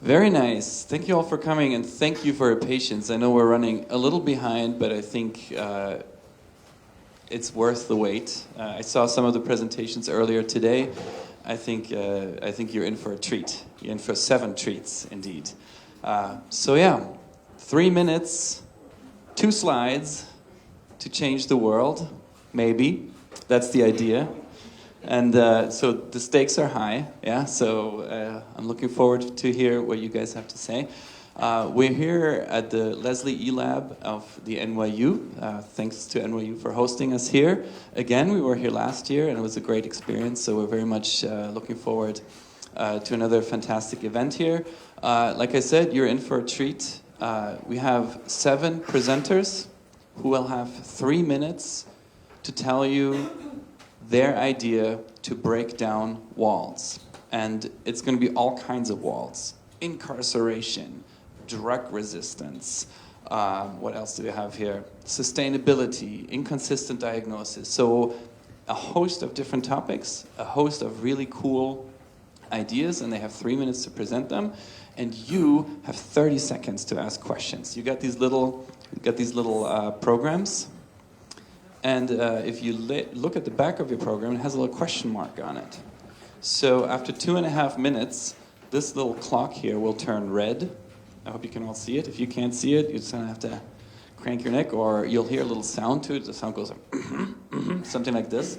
Very nice. Thank you all for coming, and thank you for your patience. I know we're running a little behind, but I think it's worth the wait. I saw some of the presentations earlier today. I think you're in for a treat. You're in for 7 treats, indeed. So yeah, 3 minutes, 2 slides to change the world, maybe. That's the idea. And so the stakes are high, yeah? So I'm looking forward to hear what you guys have to say. We're here at the Leslie E. Lab of the NYU. Thanks to NYU for hosting us here. Again, we were here last year, and it was a great experience, so we're very much looking forward to another fantastic event here. Like I said, you're in for a treat. We have 7 presenters who will have 3 minutes to tell you their idea to break down walls. And it's going to be all kinds of walls. Incarceration, drug resistance, what else do we have here? Sustainability, inconsistent diagnosis. So a host of different topics, a host of really cool ideas, and they have 3 minutes to present them. And you have 30 seconds to ask questions. You got these little programs. And if you look at the back of your program, it has a little question mark on it. So after 2.5 minutes, this little clock here will turn red. I hope you can all see it. If you can't see it, you're just going to have to crank your neck, or you'll hear a little sound to it. The sound goes something like this.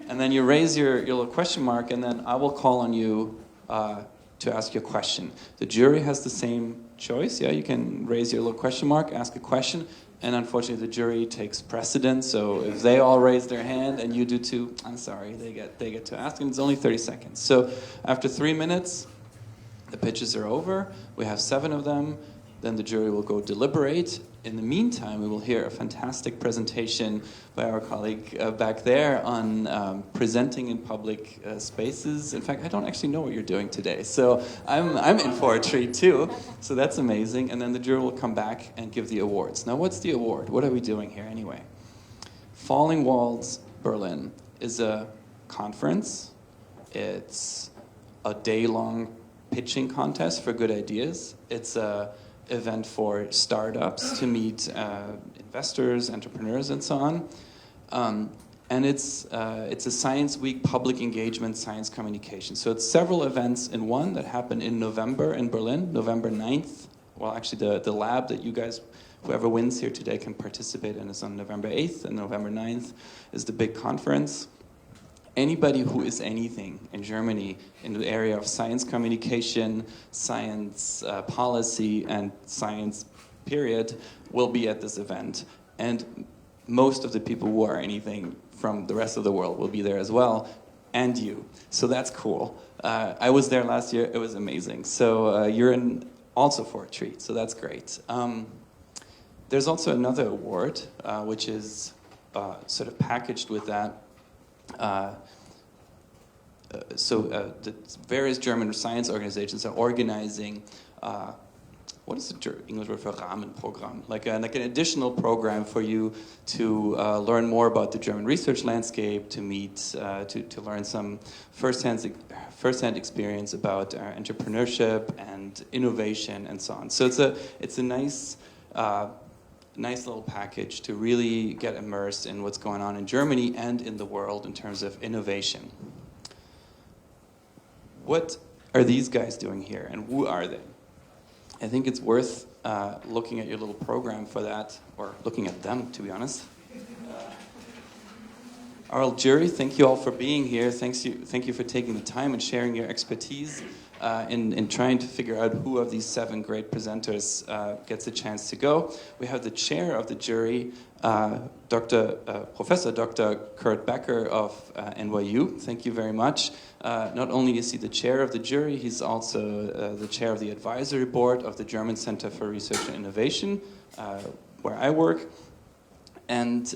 And then you raise your little question mark, and then I will call on you to ask your question. The jury has the same choice. Yeah, you can raise your little question mark, ask a question. And unfortunately, the jury takes precedence. So if they all raise their hand and you do too, I'm sorry, they get to ask. And it's only 30 seconds. So after 3 minutes, the pitches are over. We have 7 of them. Then the jury will go deliberate. In the meantime, we will hear a fantastic presentation by our colleague back there on presenting in public spaces. In fact, I don't actually know what you're doing today, so I'm in for a treat too. So that's amazing. And then the jury will come back and give the awards. Now, what's the award? What are we doing here anyway? Falling Walls Berlin is a conference. It's a day-long pitching contest for good ideas. It's a event for startups to meet investors, entrepreneurs, and so on. And it's a Science Week public engagement, science communication. So it's several events in one that happen in November in Berlin, November 9th. Well, actually, the lab that you guys, whoever wins here today, can participate in is on November 8th, and November 9th is the big conference. Anybody who is anything in Germany in the area of science communication, science policy, and science period will be at this event. And most of the people who are anything from the rest of the world will be there as well, and you. So that's cool. I was there last year. It was amazing. So you're in also for a treat. So that's great. There's also another award, which is sort of packaged with that. The various German science organizations are organizing, what is the English word for Rahmenprogramm? Like an additional program for you to learn more about the German research landscape, to meet, to learn some first-hand experience about entrepreneurship and innovation and so on. So it's a nice little package to really get immersed in what's going on in Germany and in the world in terms of innovation. What are these guys doing here, and who are they? I think it's worth looking at your little program for that, or looking at them, to be honest. Our jury, thank you all for being here. Thank you for taking the time and sharing your expertise in trying to figure out who of these 7 great presenters gets a chance to go. We have the chair of the jury, Professor Dr. Kurt Becker of NYU. Thank you very much. Not only is he the chair of the jury, he's also the chair of the advisory board of the German Center for Research and Innovation, where I work. And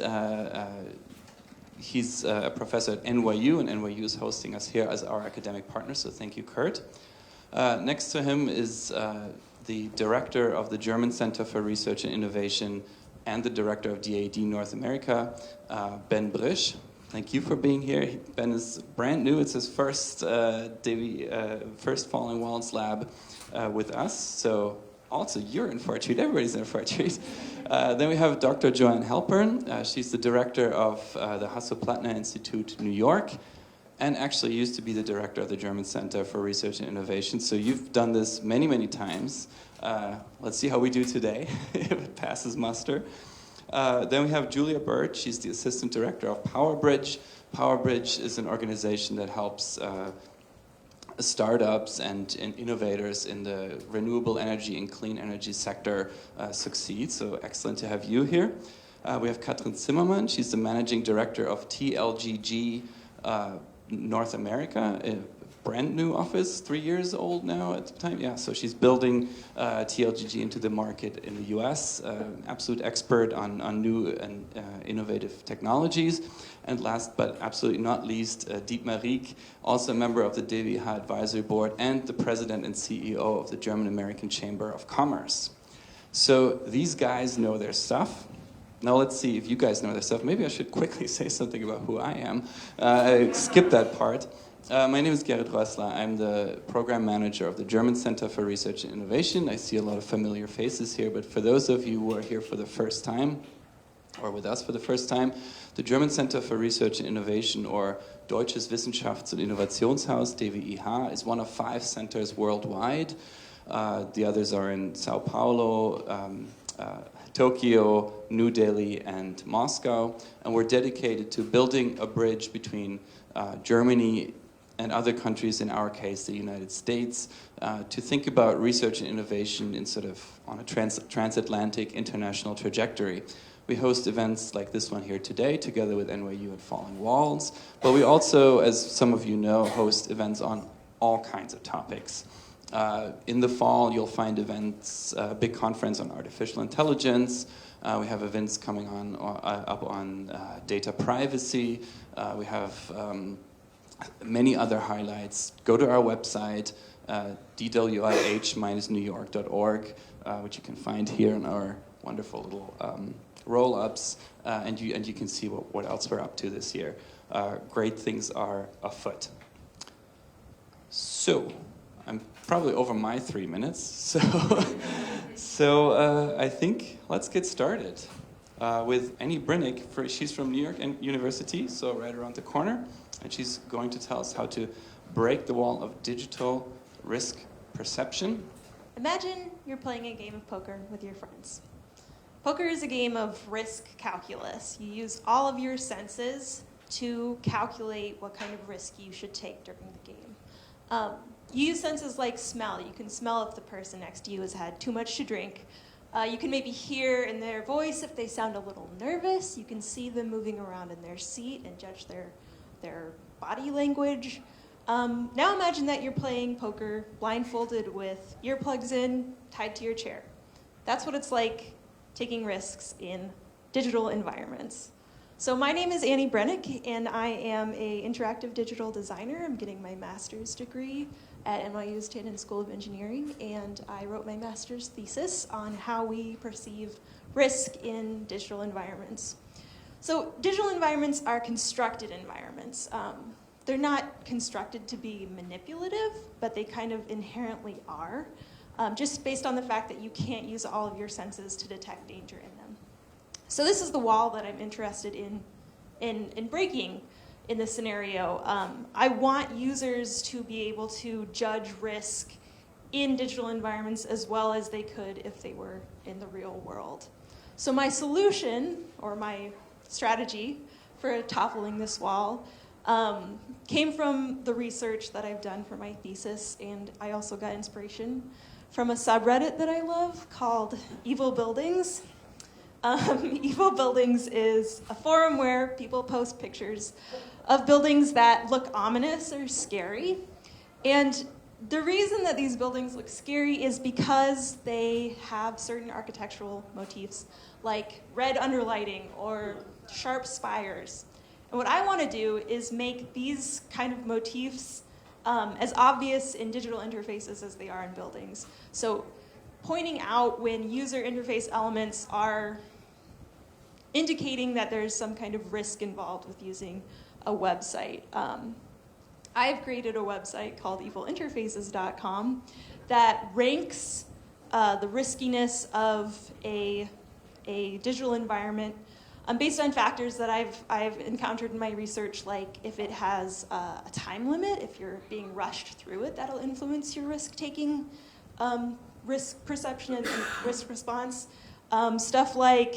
he's a professor at NYU, and NYU is hosting us here as our academic partner, so thank you, Kurt. Next to him is the director of the German Center for Research and Innovation and the director of DAAD North America, Ben Brisch. Thank you for being here. Ben is brand new. It's his first first Falling Walls Lab with us. So also you're in for a treat. Everybody's in for a treat. Then we have Dr. Joanne Halpern. She's the director of the Hasso-Plattner Institute, New York, and actually used to be the director of the German Center for Research and Innovation. So you've done this many, many times. Let's see how we do today, if it passes muster. Then we have Julia Bird. She's the assistant director of PowerBridge. PowerBridge is an organization that helps startups and innovators in the renewable energy and clean energy sector succeed. So excellent to have you here. We have Katrin Zimmermann. She's the managing director of TLGG North America, a brand new office, 3 years old now at the time. Yeah, so she's building TLGG into the market in the US, absolute expert on new and innovative technologies. And last but absolutely not least, Dietmar Rieck, also a member of the DWH Advisory Board and the president and CEO of the German-American Chamber of Commerce. So these guys know their stuff. Now let's see if you guys know their stuff. Maybe I should quickly say something about who I am. I skipped that part. My name is Gerrit Rössler. I'm the program manager of the German Center for Research and Innovation. I see a lot of familiar faces here, but for those of you who are here for the first time, or with us for the first time, the German Center for Research and Innovation, or Deutsches Wissenschafts- und Innovationshaus, DWIH, is one of 5 centers worldwide. The others are in Sao Paulo, Tokyo, New Delhi, and Moscow. And we're dedicated to building a bridge between Germany and other countries, in our case, the United States, to think about research and innovation in sort of on a transatlantic international trajectory. We host events like this one here today, together with NYU and Falling Walls. But we also, as some of you know, host events on all kinds of topics. In the fall, you'll find events, a big conference on artificial intelligence. We have events coming up on data privacy. We have many other highlights. Go to our website, dwih-newyork.org, which you can find here in our wonderful little roll-ups, and you can see what else we're up to this year. Great things are afoot. So, I'm probably over my 3 minutes, so I think let's get started with Annie Brinnick. She's from New York University, so right around the corner, and she's going to tell us how to break the wall of digital risk perception. Imagine you're playing a game of poker with your friends. Poker is a game of risk calculus. You use all of your senses to calculate what kind of risk you should take during the game. You use senses like smell. You can smell if the person next to you has had too much to drink. You can maybe hear in their voice if they sound a little nervous. You can see them moving around in their seat and judge their body language. Now imagine that you're playing poker blindfolded with earplugs in, tied to your chair. That's what it's like taking risks in digital environments. So my name is Annie Brinnick, and I am an interactive digital designer. I'm getting my master's degree at NYU's Tannen School of Engineering, and I wrote my master's thesis on how we perceive risk in digital environments. So digital environments are constructed environments. They're not constructed to be manipulative, but they kind of inherently are, just based on the fact that you can't use all of your senses to detect danger in them. So this is the wall that I'm interested in breaking in this scenario. I want users to be able to judge risk in digital environments as well as they could if they were in the real world. So my solution, or my strategy for toppling this wall, came from the research that I've done for my thesis, and I also got inspiration from a subreddit that I love called Evil Buildings. Evil Buildings is a forum where people post pictures of buildings that look ominous or scary. And the reason that these buildings look scary is because they have certain architectural motifs, like red underlighting or sharp spires. And what I want to do is make these kind of motifs as obvious in digital interfaces as they are in buildings. So pointing out when user interface elements are indicating that there's some kind of risk involved with using a website. I've created a website called evilinterfaces.com that ranks the riskiness of a digital environment based on factors that I've encountered in my research, like if it has a time limit, if you're being rushed through it, that'll influence your risk-taking, risk perception and risk response. Stuff like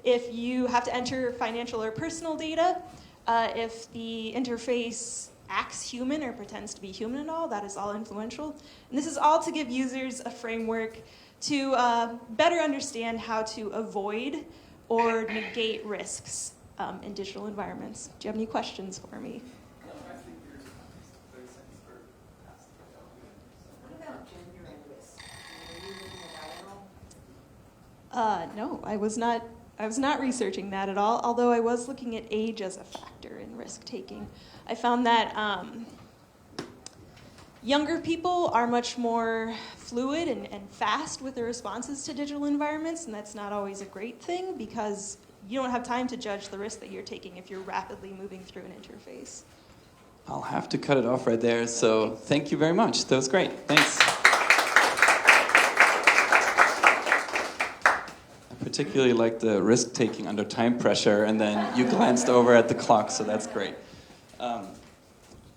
if you have to enter financial or personal data, if the interface acts human or pretends to be human at all, that is all influential. And this is all to give users a framework to better understand how to avoid or negate risks in digital environments. Do you have any questions for me? I think there's 30 seconds for ask. What about gender and risk? Were you looking at that at all? No, I was not researching that at all, although I was looking at age as a factor in risk-taking. I found that younger people are much more fluid and fast with their responses to digital environments, and that's not always a great thing because you don't have time to judge the risk that you're taking if you're rapidly moving through an interface. I'll have to cut it off right there. So thank you very much. That was great. Thanks. I particularly like the risk-taking under time pressure, and then you glanced over at the clock, so that's great.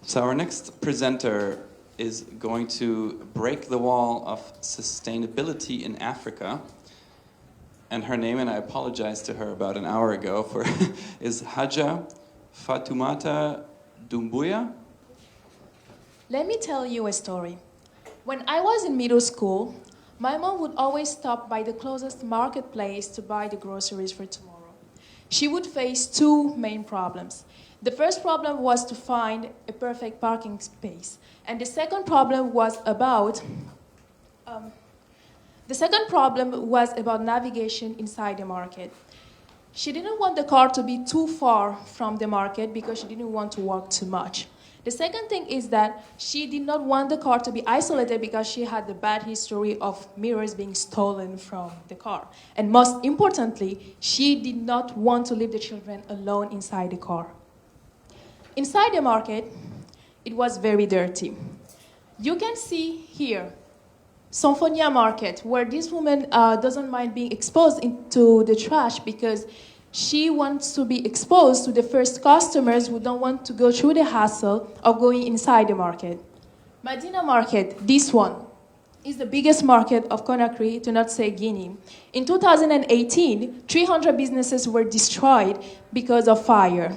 So our next presenter is going to break the wall of sustainability in Africa. And her name, and I apologized to her about an hour ago, is Haja Fatoumata Doumbouya. Let me tell you a story. When I was in middle school, my mom would always stop by the closest marketplace to buy the groceries for tomorrow. She would face two main problems. The first problem was to find a perfect parking space, and the second problem was about navigation inside the market. She didn't want the car to be too far from the market because she didn't want to walk too much. The second thing is that she did not want the car to be isolated because she had the bad history of mirrors being stolen from the car. And most importantly, she did not want to leave the children alone inside the car. Inside the market, it was very dirty. You can see here Symphonia Market, where this woman doesn't mind being exposed into the trash because she wants to be exposed to the first customers who don't want to go through the hassle of going inside the market. Medina Market, this one, is the biggest market of Conakry, to not say Guinea. In 2018, 300 businesses were destroyed because of fire.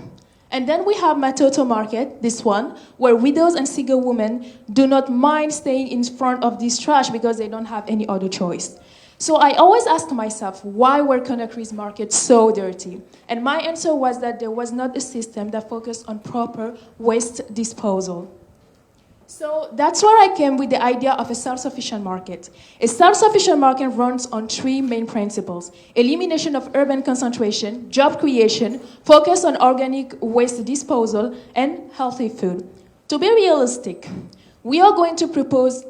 And then we have Matoto Market, this one, where widows and single women do not mind staying in front of this trash because they don't have any other choice. So I always ask myself, why were Conakry's markets so dirty? And my answer was that there was not a system that focused on proper waste disposal. So that's where I came with the idea of a self-sufficient market. A self-sufficient market runs on three main principles: elimination of urban concentration, job creation, focus on organic waste disposal, and healthy food. To be realistic, we are going to propose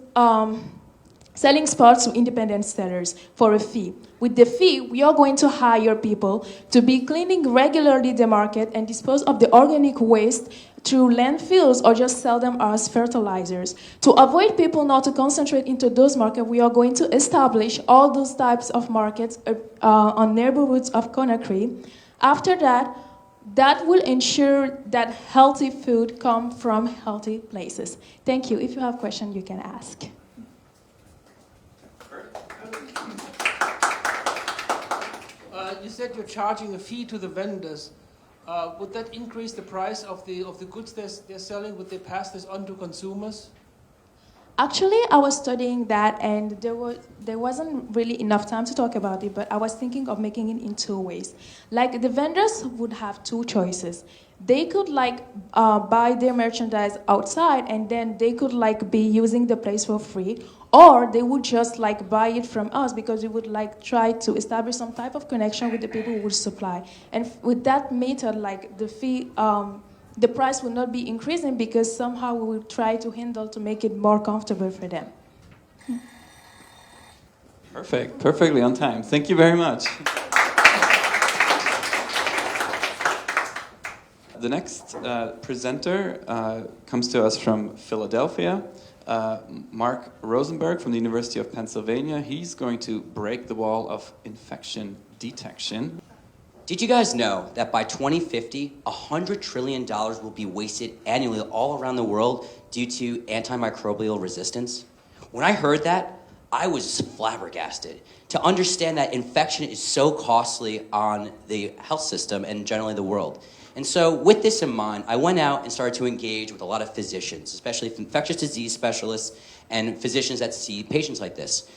selling spots to independent sellers for a fee. With the fee, we are going to hire people to be cleaning regularly the market and dispose of the organic waste through landfills or just sell them as fertilizers. To avoid people not to concentrate into those markets, we are going to establish all those types of markets on neighborhoods of Conakry. After that, that will ensure that healthy food comes from healthy places. Thank you. If you have questions, you can ask. You said you're charging a fee to the vendors. Would that increase the price of the goods they're selling? Would they pass this on to consumers? Actually, I was studying that, and there wasn't really enough time to talk about it, but I was thinking of making it in two ways. Like, the vendors would have two choices. They could buy their merchandise outside, and then they could be using the place for free, or they would just buy it from us because we would try to establish some type of connection with the people who would supply. And with that method, the fee, the price will not be increasing because somehow we will try to handle to make it more comfortable for them. Perfect. Perfectly on time. Thank you very much. The next presenter comes to us from Philadelphia. Mark Rosenberg from the University of Pennsylvania. He's going to break the wall of infection detection. Did you guys know that by 2050, $100 trillion will be wasted annually all around the world due to antimicrobial resistance? When I heard that, I was flabbergasted. To understand that infection is so costly on the health system and generally the world. And so with this in mind, I went out and started to engage with a lot of physicians, especially infectious disease specialists and physicians that see patients like this.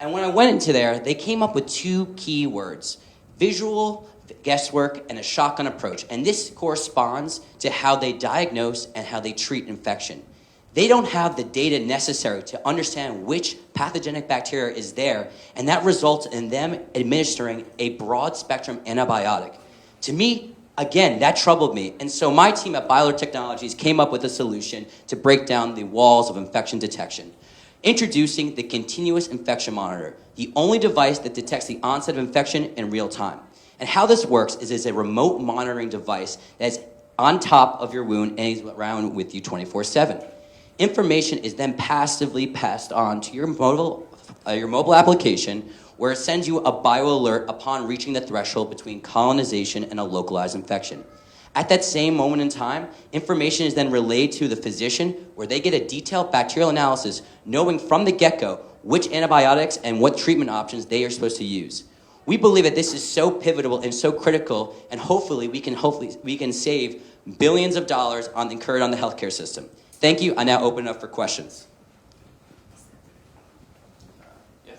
And when I went into there, they came up with two key words: visual guesswork and a shotgun approach. And this corresponds to how they diagnose and how they treat infection. They don't have the data necessary to understand which pathogenic bacteria is there, and that results in them administering a broad spectrum antibiotic. To me, again, that troubled me. And so my team at BioAlert Technologies came up with a solution to break down the walls of infection detection. Introducing the Continuous Infection Monitor, the only device that detects the onset of infection in real time. And how this works is it's a remote monitoring device that's on top of your wound and is around with you 24/7. Information is then passively passed on to your mobile application, where it sends you a BioAlert upon reaching the threshold between colonization and a localized infection. At that same moment in time, information is then relayed to the physician, where they get a detailed bacterial analysis, knowing from the get-go which antibiotics and what treatment options they are supposed to use. We believe that this is so pivotal and so critical, and hopefully we can save billions of dollars incurred on the healthcare system. Thank you. I now open it up for questions. Yes.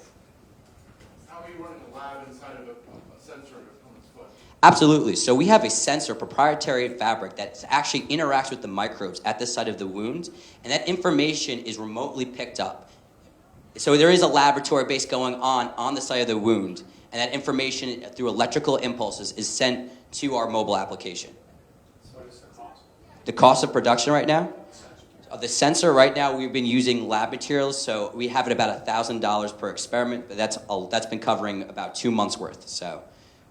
How are you running a lab inside of a sensor on its foot? Absolutely. So we have a sensor, proprietary fabric, that actually interacts with the microbes at the site of the wound, and that information is remotely picked up. So there is a laboratory base going on the site of the wound, and that information through electrical impulses is sent to our mobile application. So what is the cost? The cost of production right now? The sensor right now, we've been using lab materials, so we have it about $1,000 per experiment, but that's been covering about 2 months worth. So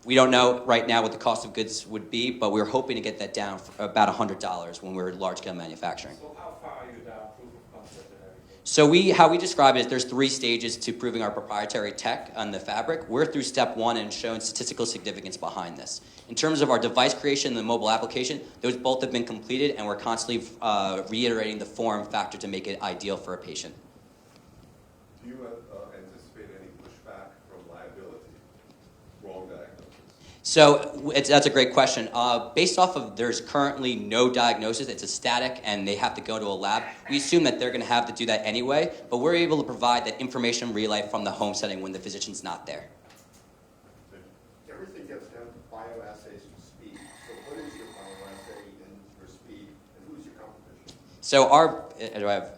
we don't know right now what the cost of goods would be, but we're hoping to get that down for about $100 when we're large-scale manufacturing. So how far are you down, proof of concept and everything? So how we describe it is there's 3 stages to proving our proprietary tech on the fabric. We're through step 1 and showing statistical significance behind this. In terms of our device creation and the mobile application, those both have been completed, and we're constantly reiterating the form factor to make it ideal for a patient. Do you anticipate any pushback from liability, wrong diagnosis? So that's a great question. Based off of there's currently no diagnosis, it's a static and they have to go to a lab, we assume that they're going to have to do that anyway, but we're able to provide that information relay from the home setting when the physician's not there. Everything gets down to bioassays for speed. So what is your bioassay and for speed, and who's your competition? So do I have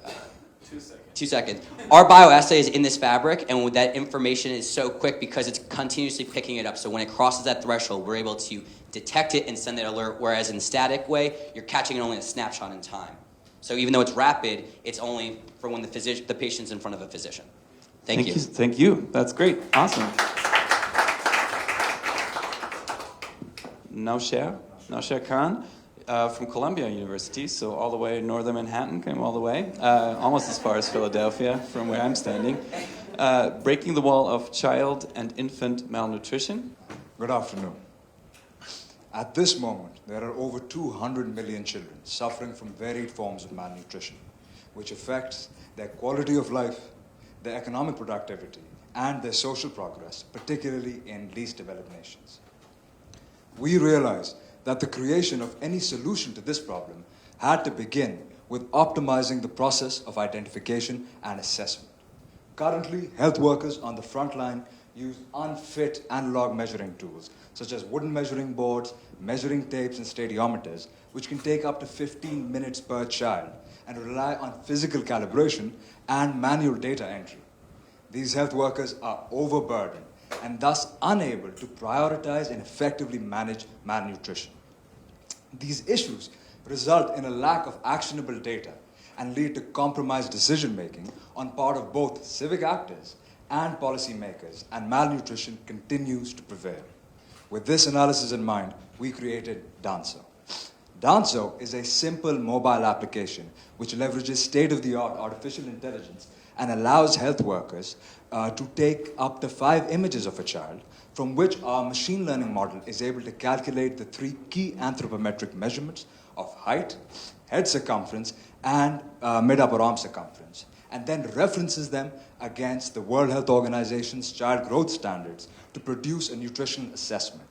2 seconds. 2 seconds. Our bioassay is in this fabric, and that information is so quick because it's continuously picking it up. So when it crosses that threshold, we're able to detect it and send that alert, whereas in the static way, you're catching it only a snapshot in time. So even though it's rapid, it's only for when the patient's in front of a physician. Thank you. Thank you. That's great. Awesome. Nausher Khan from Columbia University, so all the way northern Manhattan, came all the way, almost as far as Philadelphia from where I'm standing. Breaking the wall of child and infant malnutrition. Good afternoon. At this moment, there are over 200 million children suffering from varied forms of malnutrition, which affects their quality of life, their economic productivity, and their social progress, particularly in least developed nations. We realize that the creation of any solution to this problem had to begin with optimizing the process of identification and assessment. Currently, health workers on the front line use unfit analog measuring tools, such as wooden measuring boards, measuring tapes, and stadiometers, which can take up to 15 minutes per child, and rely on physical calibration and manual data entry. These health workers are overburdened and thus unable to prioritize and effectively manage malnutrition. These issues result in a lack of actionable data and lead to compromised decision-making on part of both civic actors and policymakers, and malnutrition continues to prevail. With this analysis in mind, we created Dancer. Danzo is a simple mobile application which leverages state-of-the-art artificial intelligence and allows health workers to take up to 5 images of a child, from which our machine learning model is able to calculate the 3 key anthropometric measurements of height, head circumference, and mid-upper arm circumference, and then references them against the World Health Organization's child growth standards to produce a nutrition assessment.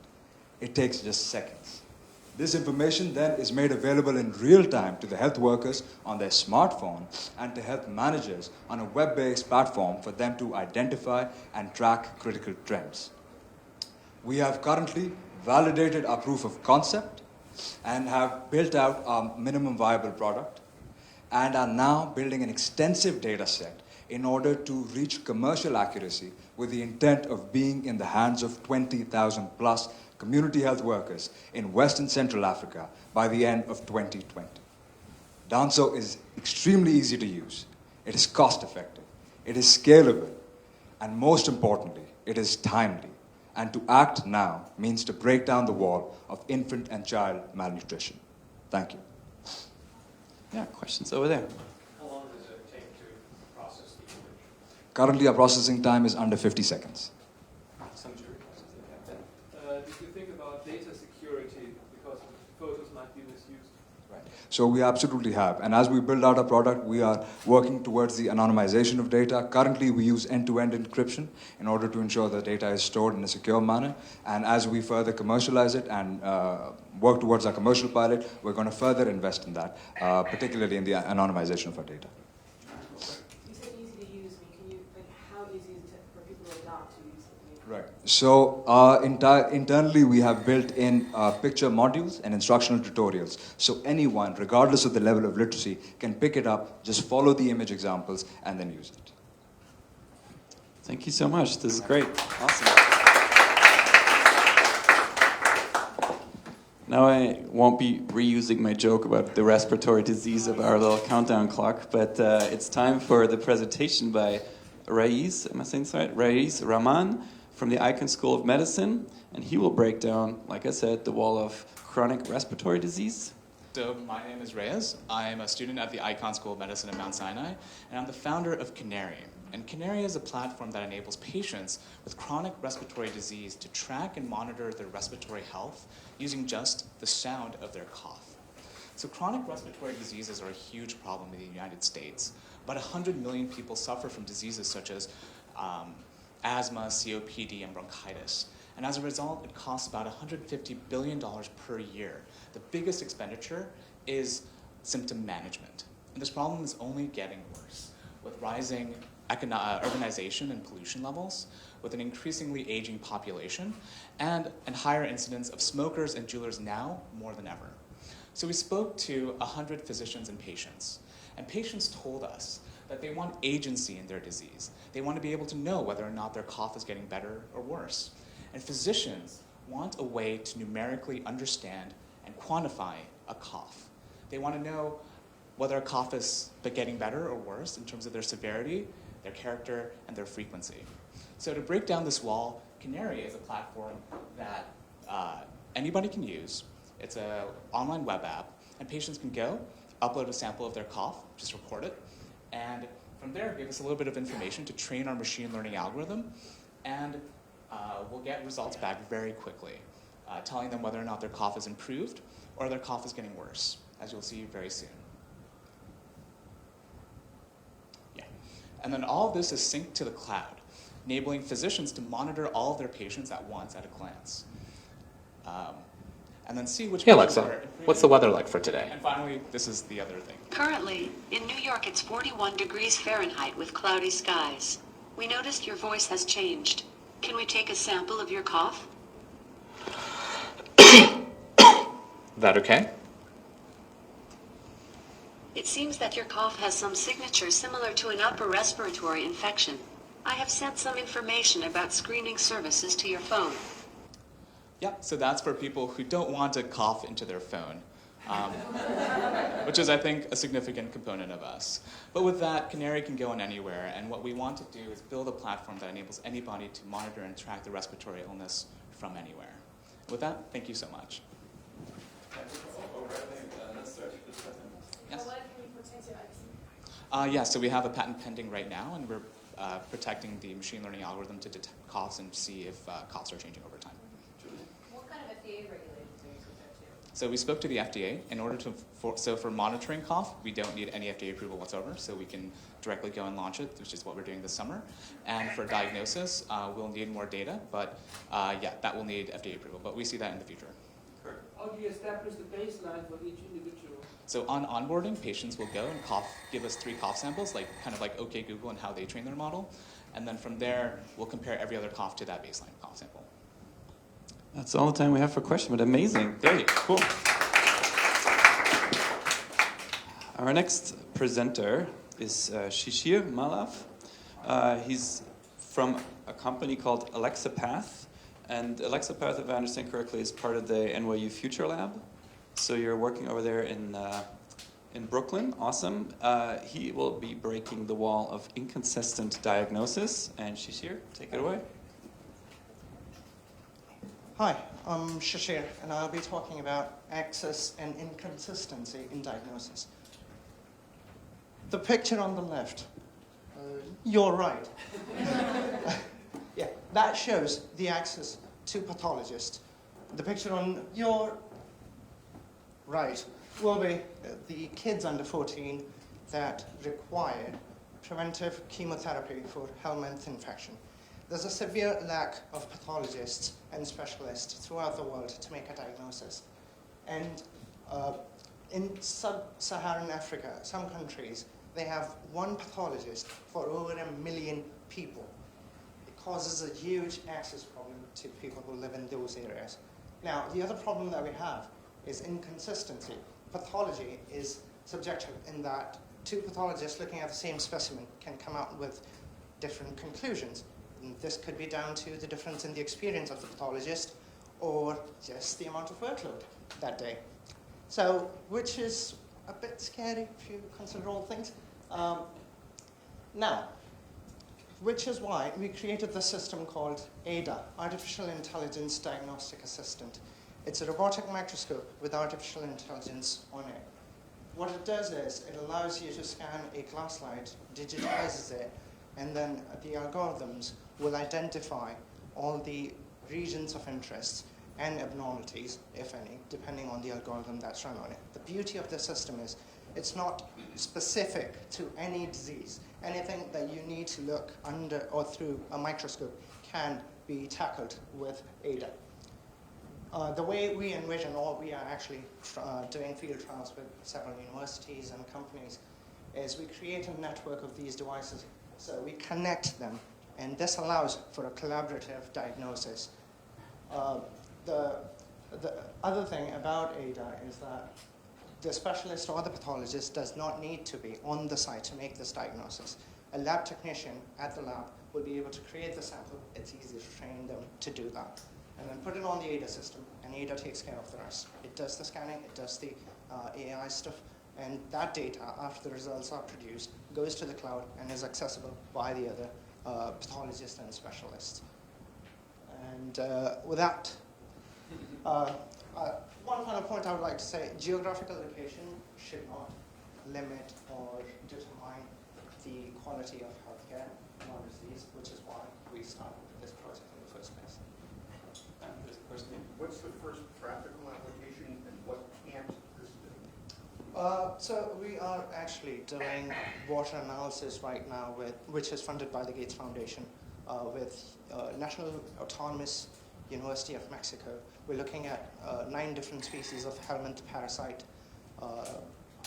It takes just seconds. This information then is made available in real time to the health workers on their smartphone and to health managers on a web-based platform for them to identify and track critical trends. We have currently validated our proof of concept and have built out our minimum viable product and are now building an extensive data set in order to reach commercial accuracy with the intent of being in the hands of 20,000 plus community health workers in West and Central Africa by the end of 2020. Danzo is extremely easy to use. It is cost effective. It is scalable. And most importantly, it is timely. And to act now means to break down the wall of infant and child malnutrition. Thank you. Yeah, questions over there. How long does it take to process the image? Currently, our processing time is under 50 seconds. Some jury questions that you have there. Did you think about data security because photos might be misused? Right. So we absolutely have. And as we build out our product, we are working towards the anonymization of data. Currently, we use end-to-end encryption in order to ensure the data is stored in a secure manner. And as we further commercialize it and work towards our commercial pilot, we're going to further invest in that, particularly in the anonymization of our data. You said easy to use. Can you, like, how easy is it for people to adopt to use it? Right. So internally, we have built in picture modules and instructional tutorials. So anyone, regardless of the level of literacy, can pick it up, just follow the image examples, and then use it. Thank you so much. This is great. Awesome. Now I won't be reusing my joke about the respiratory disease of our little countdown clock, but it's time for the presentation by Raiz, am I saying this right? Raiz Rahman from the Icahn School of Medicine, and he will break down, like I said, the wall of chronic respiratory disease. So my name is Reyes. I'm a student at the Icahn School of Medicine at Mount Sinai, and I'm the founder of Canary. And Canary is a platform that enables patients with chronic respiratory disease to track and monitor their respiratory health using just the sound of their cough. So chronic respiratory diseases are a huge problem in the United States. About 100 million people suffer from diseases such as asthma, COPD, and bronchitis. And as a result, it costs about $150 billion per year. The biggest expenditure is symptom management. And this problem is only getting worse with rising urbanization and pollution levels, with an increasingly aging population, and higher incidence of smokers and jewelers now more than ever. So we spoke to 100 physicians and patients told us that they want agency in their disease. They want to be able to know whether or not their cough is getting better or worse. And physicians want a way to numerically understand and quantify a cough. They want to know whether a cough is getting better or worse in terms of their severity, their character, and their frequency. So to break down this wall, Canary is a platform that anybody can use. It's an online web app, and patients can go, upload a sample of their cough, just record it, and from there give us a little bit of information to train our machine learning algorithm, and we'll get results back very quickly, telling them whether or not their cough is improved or their cough is getting worse, as you'll see very soon. And then all of this is synced to the cloud, enabling physicians to monitor all of their patients at once at a glance. And then see which Hey patients Alexa, are improving. what's the weather like for today? And finally, this is the other thing. Currently, in New York, it's 41 degrees Fahrenheit with cloudy skies. We noticed your voice has changed. Can we take a sample of your cough? That okay? It seems that your cough has some signature similar to an upper respiratory infection. I have sent some information about screening services to your phone. Yep, so that's for people who don't want to cough into their phone, which is, I think, a significant component of us. But with that, Canary can go on anywhere, and what we want to do is build a platform that enables anybody to monitor and track their respiratory illness from anywhere. With that, thank you so much. let's start with this second. Yes. How well can we protect your IP? Yeah, so we have a patent pending right now, and we're protecting the machine learning algorithm to detect coughs and see if coughs are changing over time. What kind of FDA regulations are you subject to? So we spoke to the FDA in order to, for monitoring cough, we don't need any FDA approval whatsoever, so we can directly go and launch it, which is what we're doing this summer. And for diagnosis, we'll need more data, but yeah, that will need FDA approval, but we see that in the future. How do you establish the baseline for each individual? So on onboarding, patients will go and give us 3 cough samples, kind of like OK Google and how they train their model. And then from there, we'll compare every other cough to that baseline cough sample. That's all the time we have for questions, but amazing. Great, cool. Our next presenter is Shishir Malav. He's from a company called AlexaPath. And AlexaPath, if I understand correctly, is part of the NYU Future Lab. So you're working over there in Brooklyn. Awesome. He will be breaking the wall of inconsistent diagnosis. And Shishir, take it away. Hi, I'm Shishir, and I'll be talking about access and inconsistency in diagnosis. The picture on the left, you're right. Yeah, that shows the access to pathologists. The picture on your right will be the kids under 14 that require preventive chemotherapy for helminth infection. There's a severe lack of pathologists and specialists throughout the world to make a diagnosis. And in sub-Saharan Africa, some countries, they have one pathologist for over 1 million people. It causes a huge access problem to people who live in those areas. Now, the other problem that we have is inconsistency. Pathology is subjective in that 2 pathologists looking at the same specimen can come out with different conclusions. And this could be down to the difference in the experience of the pathologist or just the amount of workload that day. So, which is a bit scary if you consider all things. Now, which is why we created this system called ADA, Artificial Intelligence Diagnostic Assistant. It's a robotic microscope with artificial intelligence on it. What it does is it allows you to scan a glass slide, digitizes it, and then the algorithms will identify all the regions of interest and abnormalities, if any, depending on the algorithm that's run on it. The beauty of the system is it's not specific to any disease. Anything that you need to look under or through a microscope can be tackled with ADA. The way we envision, or we are actually doing field trials with several universities and companies, is we create a network of these devices. So we connect them, and this allows for a collaborative diagnosis. The other thing about ADA is that the specialist or the pathologist does not need to be on the site to make this diagnosis. A lab technician at the lab will be able to create the sample. It's easy to train them to do that. And then put it on the ADA system, and ADA takes care of the rest. It does the scanning, it does the AI stuff, and that data, after the results are produced, goes to the cloud and is accessible by the other pathologists and specialists. And with that, one final point I would like to say, geographical location should not limit or determine the quality of healthcare in overseas, which is why we started this project in the first place. What's the first practical application and what can't this do? So we are actually doing water analysis right now, which is funded by the Gates Foundation, with National Autonomous University of Mexico. We're looking at 9 different species of helminth parasite.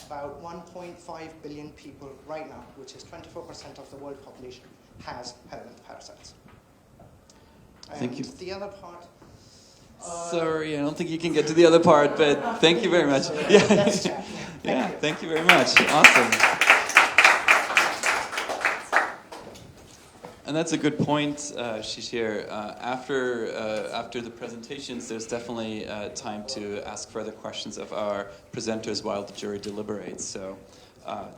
About 1.5 billion people right now, which is 24% of the world population, has helminth parasites. Thank you. The other part. Sorry, I don't think you can get to the other part, but thank you very much. Yeah, yeah, thank you very much. Awesome. And that's a good point, Shishir. After the presentations, there's definitely time to ask further questions of our presenters while the jury deliberates, so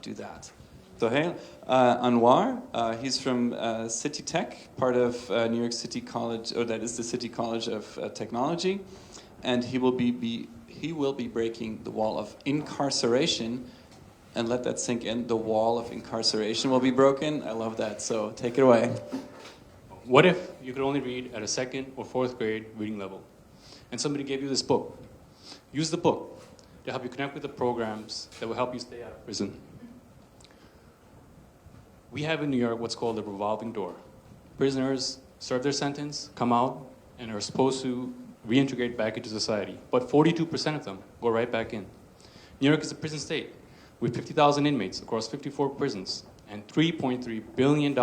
do that. Sohail Anwar, he's from City Tech, part of New York City College, or that is the City College of Technology, and he will be he will be breaking the wall of incarceration. And let that sink in. The wall of incarceration will be broken. I love that. So take it away. What if you could only read at a 2nd or 4th grade reading level, and somebody gave you this book? Use the book to help you connect with the programs that will help you stay out of prison. We have in New York what's called a revolving door. Prisoners serve their sentence, come out, and are supposed to reintegrate back into society. But 42% of them go right back in. New York is a prison state with 50,000 inmates across 54 prisons and $3.3 billion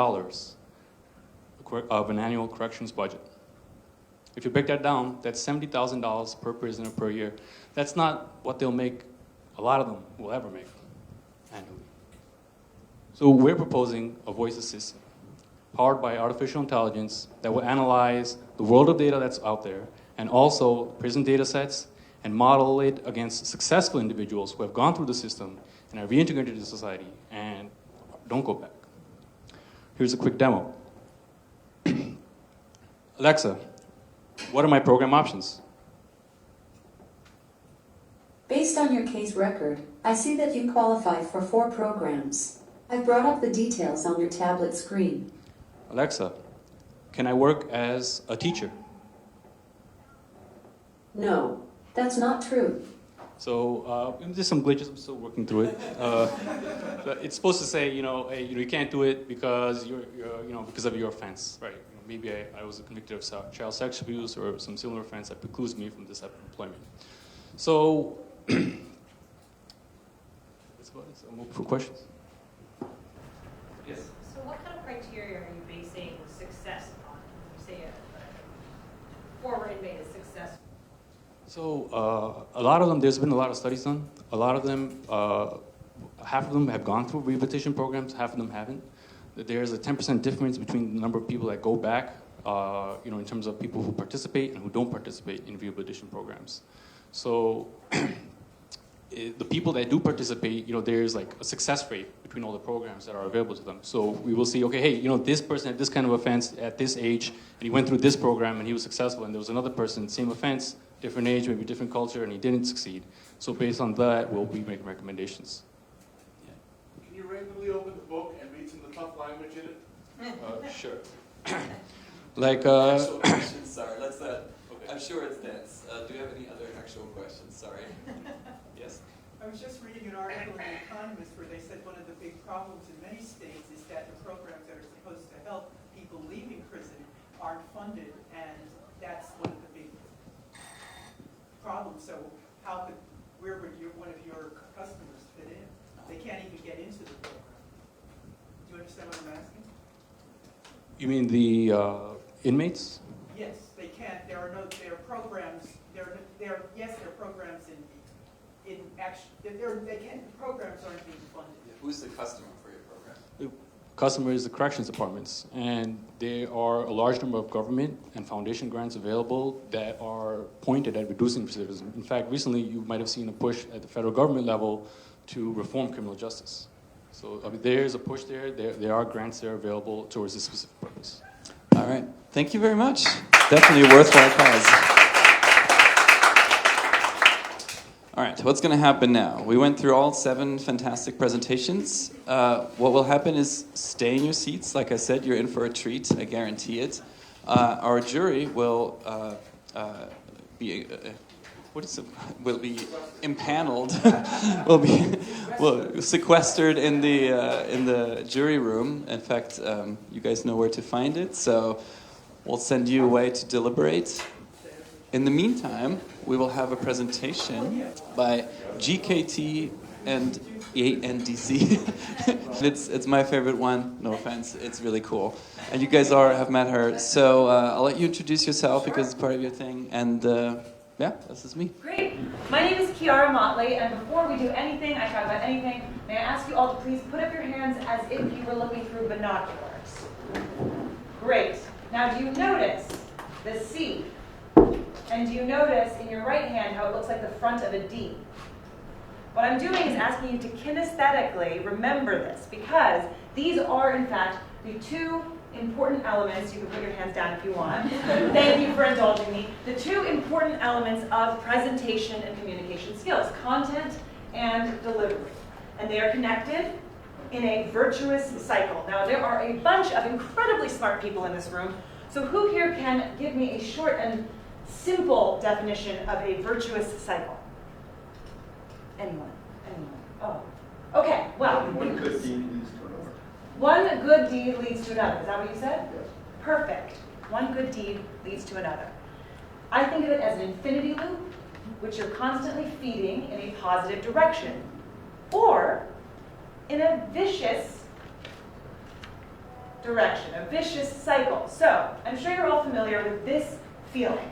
of an annual corrections budget. If you break that down, that's $70,000 per prisoner per year. That's not what they'll make, a lot of them will ever make annually. So we're proposing a voice assistant powered by artificial intelligence that will analyze the world of data that's out there and also prison data sets and model it against successful individuals who have gone through the system and are reintegrated into society and don't go back. Here's a quick demo. Alexa, what are my program options? Based on your case record, I see that you qualify for 4 programs. I brought up the details on your tablet screen. Alexa, can I work as a teacher? No, that's not true. So there's some glitches. I'm still working through it. But it's supposed to say, hey, you can't do it because because of your offense, right? Maybe I was convicted of child sex abuse or some similar offense that precludes me from this type of employment. So that's about it. So I'm open for questions. Yes. So what kind of criteria are you basing success on? Say a former inmate is successful. So a lot of them, there's been a lot of studies done. A lot of them, half of them have gone through rehabilitation programs, half of them haven't. There's a 10% difference between the number of people that go back, in terms of people who participate and who don't participate in rehabilitation programs. So the people that do participate, there's like a success rate between all the programs that are available to them. So we will see, okay, hey, this person had this kind of offense at this age, and he went through this program and he was successful, and there was another person, same offense, different age, maybe different culture, and he didn't succeed. So based on that, we'll be making recommendations. Can you randomly open the book and read some of the tough language in it? Sure. Actual questions, sorry. Let's not. Okay. I'm sure it's dense. Do you have any other actual questions? Sorry. Yes. I was just reading an article in The Economist where they said one of the big problems in many states is that the programs that are supposed to help people leaving prison aren't funded, and that's one of the big problems. So where would one of your customers fit in? They can't even get into the program. Do you understand what I'm asking? You mean the inmates? Yes, they can't. There are programs. There are programs in action. Programs aren't being funded. Who's the customer for your program? The customer is the corrections departments, and there are a large number of government and foundation grants available that are pointed at reducing recidivism. In fact, recently you might have seen a push at the federal government level to reform criminal justice. So there's a push there. There are grants there available towards this specific purpose. All right. Thank you very much. Definitely a worthwhile cause. All right, what's going to happen now? We went through all 7 fantastic presentations. What will happen is stay in your seats. Like I said, you're in for a treat. I guarantee it. Our jury will be impaneled, will sequestered in the jury room. In fact, you guys know where to find it, so we'll send you away to deliberate. In the meantime, we will have a presentation by GKT and ANDC. It's my favorite one, no offense, it's really cool. And you guys have met her, so I'll let you introduce yourself because it's part of your thing, and yeah, this is me. Great. My name is Kiara Motley, and before we do anything, I talk about anything, may I ask you all to please put up your hands as if you were looking through binoculars. Great. Now do you notice the C? And do you notice in your right hand how it looks like the front of a D? What I'm doing is asking you to kinesthetically remember this, because these are, in fact, the 2 important elements, you can put your hands down if you want. Thank you for indulging me. The two important elements of presentation and communication skills, content and delivery. And they are connected in a virtuous cycle. Now, there are a bunch of incredibly smart people in this room, so who here can give me a short and simple definition of a virtuous cycle? Anyone? Anyone? Oh. Okay, well. One good deed leads to another. One good deed leads to another. Is that what you said? Yes. Perfect. One good deed leads to another. I think of it as an infinity loop, which you're constantly feeding in a positive direction, or in a vicious direction, a vicious cycle. So, I'm sure you're all familiar with this feeling.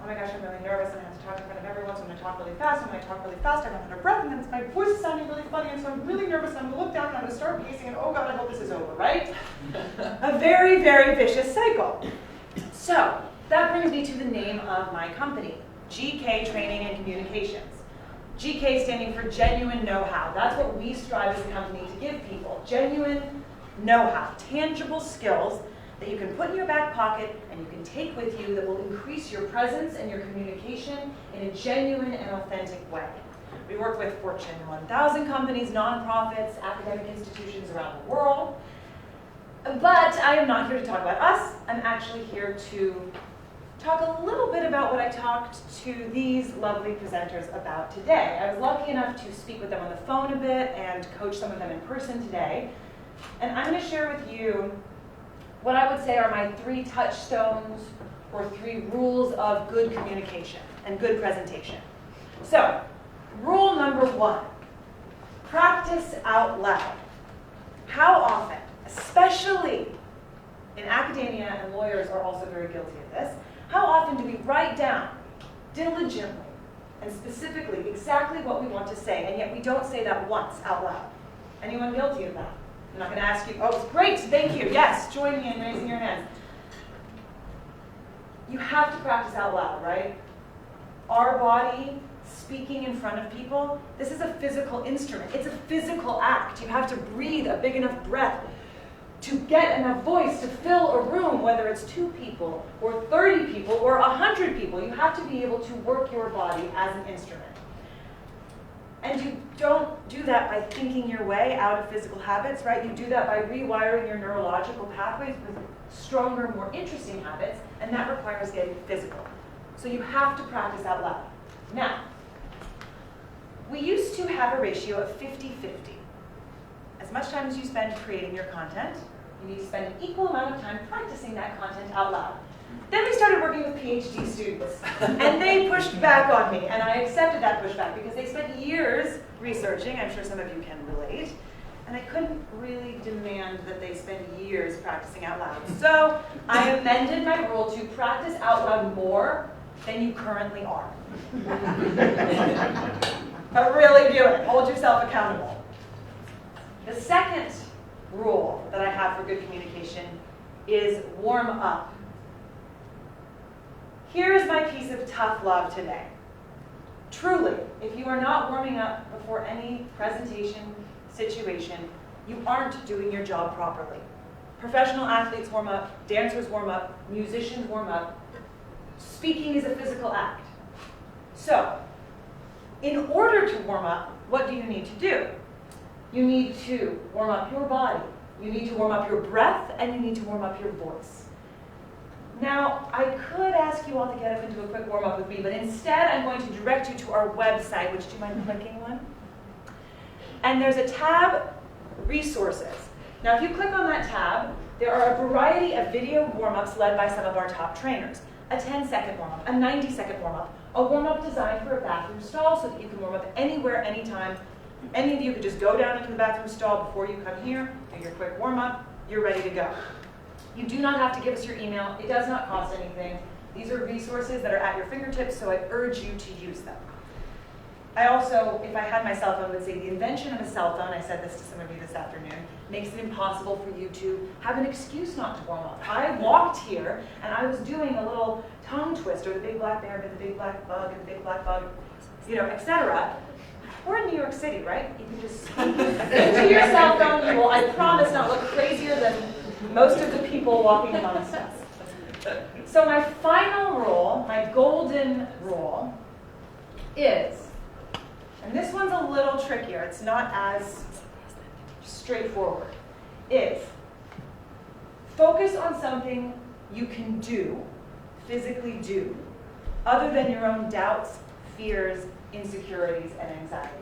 Oh my gosh, I'm really nervous, and I have to talk in front of everyone, so I'm going to talk really fast, and when I talk really fast, I'm under breath, and then my voice is sounding really funny, and so I'm really nervous, and I'm going to look down, and I'm going to start pacing, and oh God, I hope this is over, right? A very, very vicious cycle. So, that brings me to the name of my company, GK Training and Communications. GK standing for genuine know-how. That's what we strive as a company to give people. Genuine know-how, tangible skills that you can put in your back pocket and you can take with you that will increase your presence and your communication in a genuine and authentic way. We work with Fortune 1000 companies, nonprofits, academic institutions around the world. But I am not here to talk about us. I'm actually here to talk a little bit about what I talked to these lovely presenters about today. I was lucky enough to speak with them on the phone a bit and coach some of them in person today. And I'm going to share with you what I would say are my 3 touchstones or 3 rules of good communication and good presentation. So, rule number 1, practice out loud. How often, especially in academia, and lawyers are also very guilty of this, how often do we write down diligently and specifically exactly what we want to say, and yet we don't say that once out loud? Anyone guilty of that? I'm not going to ask you. Oh, great, thank you. Yes, join me in raising your hands. You have to practice out loud, right? Our body speaking in front of people, this is a physical instrument. It's a physical act. You have to breathe a big enough breath to get enough voice to fill a room, whether it's 2 people or 30 people or 100 people. You have to be able to work your body as an instrument. And you don't do that by thinking your way out of physical habits, right? You do that by rewiring your neurological pathways with stronger, more interesting habits, and that requires getting physical. So you have to practice out loud. Now, we used to have a ratio of 50-50. As much time as you spend creating your content, you need to spend an equal amount of time practicing that content out loud. Then we started working with PhD students, and they pushed back on me, and I accepted that pushback because they spent years researching. I'm sure some of you can relate. And I couldn't really demand that they spend years practicing out loud. So I amended my rule to practice out loud more than you currently are. But really do it. Hold yourself accountable. The second rule that I have for good communication is warm up. Here's my piece of tough love today. Truly, if you are not warming up before any presentation situation, you aren't doing your job properly. Professional athletes warm up, dancers warm up, musicians warm up. Speaking is a physical act. So, in order to warm up, what do you need to do? You need to warm up your body, you need to warm up your breath, and you need to warm up your voice. Now, I could ask you all to get up into a quick warm-up with me, but instead I'm going to direct you to our website, which do you mind clicking on? And there's a tab, Resources. Now, if you click on that tab, there are a variety of video warm-ups led by some of our top trainers. A 10-second warm-up, a 90-second warm-up, a warm-up designed for a bathroom stall so that you can warm up anywhere, anytime. Any of you could just go down into the bathroom stall before you come here, do your quick warm-up, you're ready to go. You do not have to give us your email. It does not cost anything. These are resources that are at your fingertips, so I urge you to use them. I also, if I had my cell phone, would say the invention of a cell phone, I said this to some of you this afternoon, makes it impossible for you to have an excuse not to warm up. I walked here, and I was doing a little tongue twister, the big black bear, the big black bug, and the big black bug, etc. We're in New York City, right? You can just speak into your cell phone. You will, I promise, not look crazier than most of the people walking amongst us. So my final rule, my golden rule, is, and this one's a little trickier, it's not as straightforward, is focus on something you can do, physically do, other than your own doubts, fears, insecurities, and anxieties.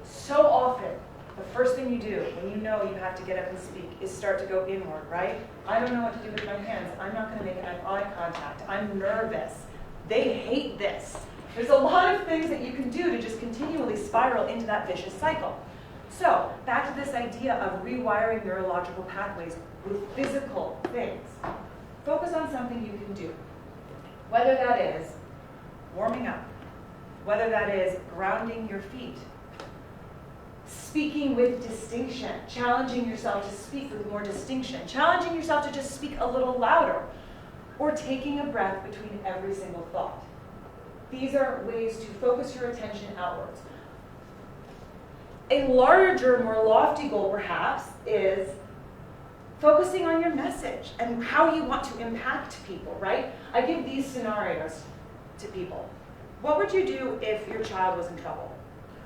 So often, the first thing you do when you know you have to get up and speak is start to go inward, right? I don't know what to do with my hands. I'm not going to make eye contact. I'm nervous. They hate this. There's a lot of things that you can do to just continually spiral into that vicious cycle. So, back to this idea of rewiring neurological pathways with physical things. Focus on something you can do. Whether that is warming up, whether that is grounding your feet, speaking with distinction, challenging yourself to speak with more distinction, challenging yourself to just speak a little louder, or taking a breath between every single thought. These are ways to focus your attention outwards. A larger, more lofty goal, perhaps, is focusing on your message and how you want to impact people, right? I give these scenarios to people. What would you do if your child was in trouble?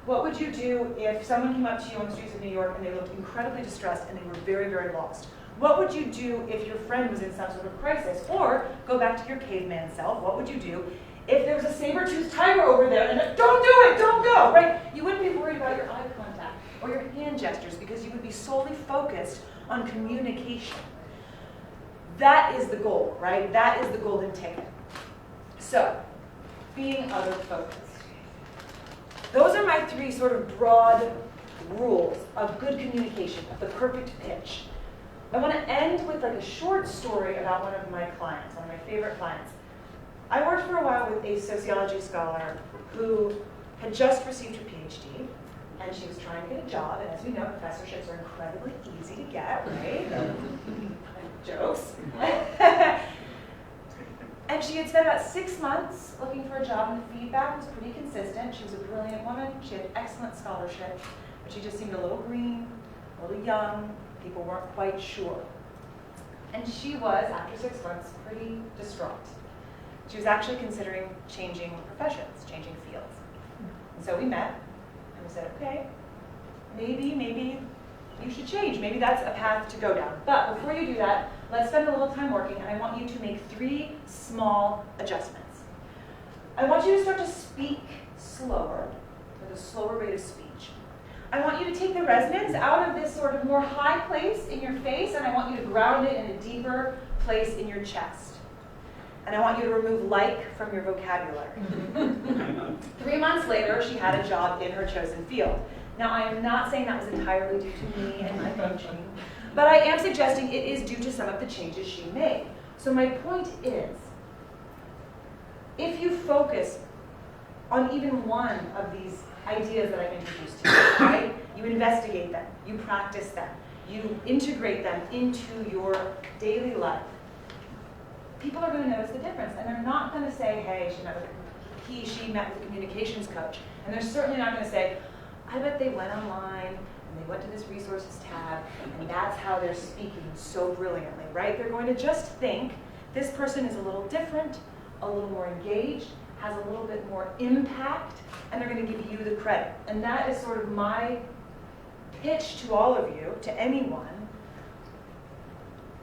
What would you do if someone came up to you on the streets of New York and they looked incredibly distressed and they were very, very lost? What would you do if your friend was in some sort of crisis? Or, go back to your caveman self, what would you do if there was a saber-toothed tiger over there and don't do it, don't go, right? You wouldn't be worried about your eye contact or your hand gestures because you would be solely focused on communication. That is the goal, right? That is the golden ticket. So, being other-focused. Those are my three sort of broad rules of good communication, of the perfect pitch. I want to end with like a short story about one of my clients, one of my favorite clients. I worked for a while with a sociology scholar who had just received her PhD, and she was trying to get a job, and as we know, professorships are incredibly easy to get, right? Jokes. And she had spent about 6 months looking for a job, and the feedback was pretty consistent. She was a brilliant woman. She had excellent scholarship, but she just seemed a little green, a little young. People weren't quite sure. And she was, after 6 months, pretty distraught. She was actually considering changing professions, changing fields. And so we met, and we said, okay, maybe you should change. Maybe that's a path to go down. But before you do that, let's spend a little time working, and I want you to make 3 small adjustments. I want you to start to speak slower, with a slower rate of speech. I want you to take the resonance out of this sort of more high place in your face, and I want you to ground it in a deeper place in your chest. And I want you to remove like from your vocabulary. 3 months later, she had a job in her chosen field. Now, I am not saying that was entirely due to me and my coaching, but I am suggesting it is due to some of the changes she made. So my point is, if you focus on even one of these ideas that I've introduced to you, right? You investigate them, you practice them, you integrate them into your daily life. People are going to notice the difference, and they're not going to say, hey, she met with a communications coach. And they're certainly not going to say, I bet they went online and they went to this resources tab, and that's how they're speaking so brilliantly, right? They're going to just think this person is a little different, a little more engaged, has a little bit more impact, and they're going to give you the credit. And that is sort of my pitch to all of you, to anyone,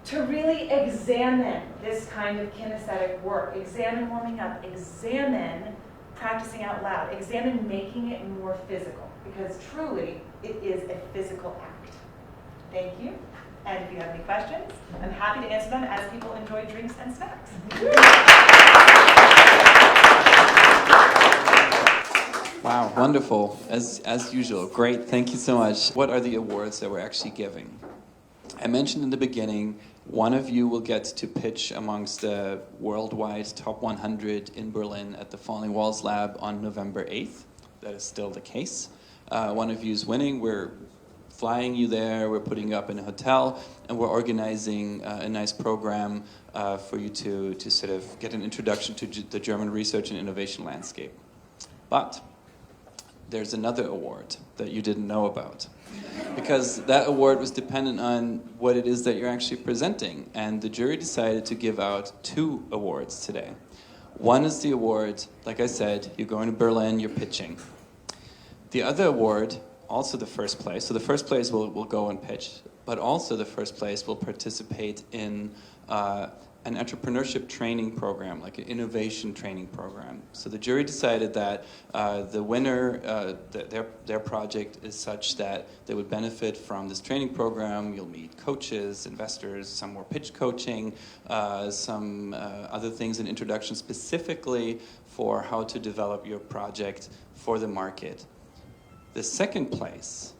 to really examine this kind of kinesthetic work. Examine warming up, examine practicing out loud, examine making it more physical, because truly it is a physical act. Thank you. And if you have any questions, I'm happy to answer them as people enjoy drinks and snacks. Wow, wonderful. As usual, great. Thank you so much. What are the awards that we're actually giving? I mentioned in the beginning, one of you will get to pitch amongst the worldwide top 100 in Berlin at the Falling Walls Lab on November 8th. That is still the case. One of you is winning. We're flying you there, we're putting you up in a hotel, and we're organizing a nice program for you to sort of get an introduction to the German research and innovation landscape. But there's another award that you didn't know about. Because that award was dependent on what it is that you're actually presenting. And the jury decided to give out 2 awards today. One is the award, like I said, you're going to Berlin, you're pitching. The other award, also the first place, so the first place will go and pitch, but also the first place will participate in an entrepreneurship training program, like an innovation training program. So the jury decided that the winner, their project is such that they would benefit from this training program. You'll meet coaches, investors, some more pitch coaching, some other things, an introduction specifically for how to develop your project for the market. The second place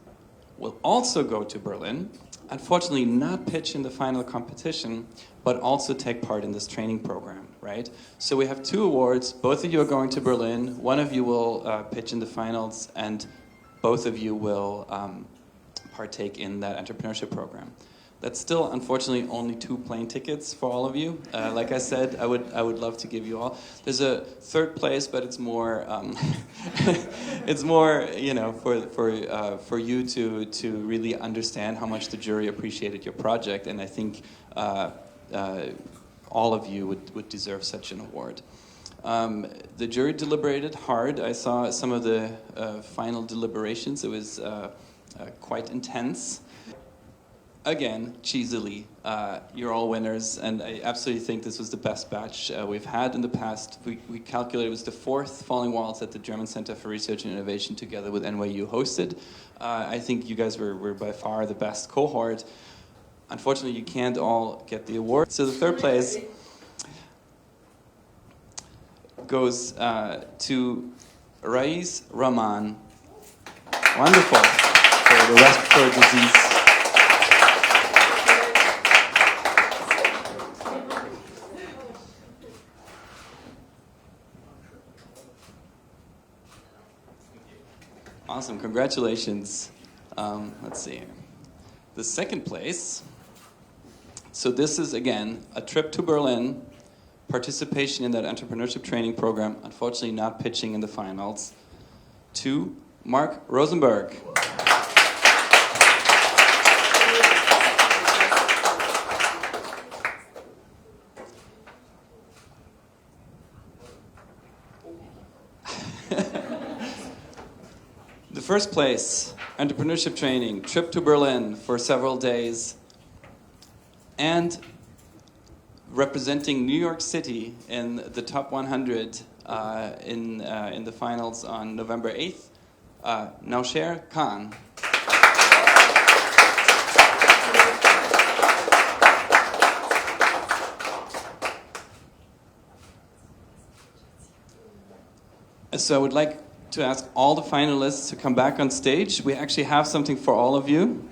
will also go to Berlin, unfortunately not pitch in the final competition, but also take part in this training program, right? So we have 2 awards. Both of you are going to Berlin. One of you will pitch in the finals, and both of you will partake in that entrepreneurship program. That's still, unfortunately, only 2 plane tickets for all of you. Like I said, I would love to give you all. There's a third place, but it's more, it's more, you know, for you to really understand how much the jury appreciated your project, and I think all of you would deserve such an award. The jury deliberated hard. I saw some of the final deliberations. It was quite intense. Again, cheesily, you're all winners, and I absolutely think this was the best batch we've had in the past. We calculated it was the 4th Falling Walls that the German Center for Research and Innovation together with NYU hosted. I think you guys were by far the best cohort. Unfortunately, you can't all get the award. So the third place goes to Rais Rahman. Wonderful. For the respiratory disease. Awesome, congratulations. Let's see here. The second place, so this is, again, a trip to Berlin, participation in that entrepreneurship training program, unfortunately not pitching in the finals, to Mark Rosenberg. The first place, entrepreneurship training, trip to Berlin for several days, and representing New York City in the top 100 in the finals on November 8th, Nausher Khan. So I would like to ask all the finalists to come back on stage. We actually have something for all of you.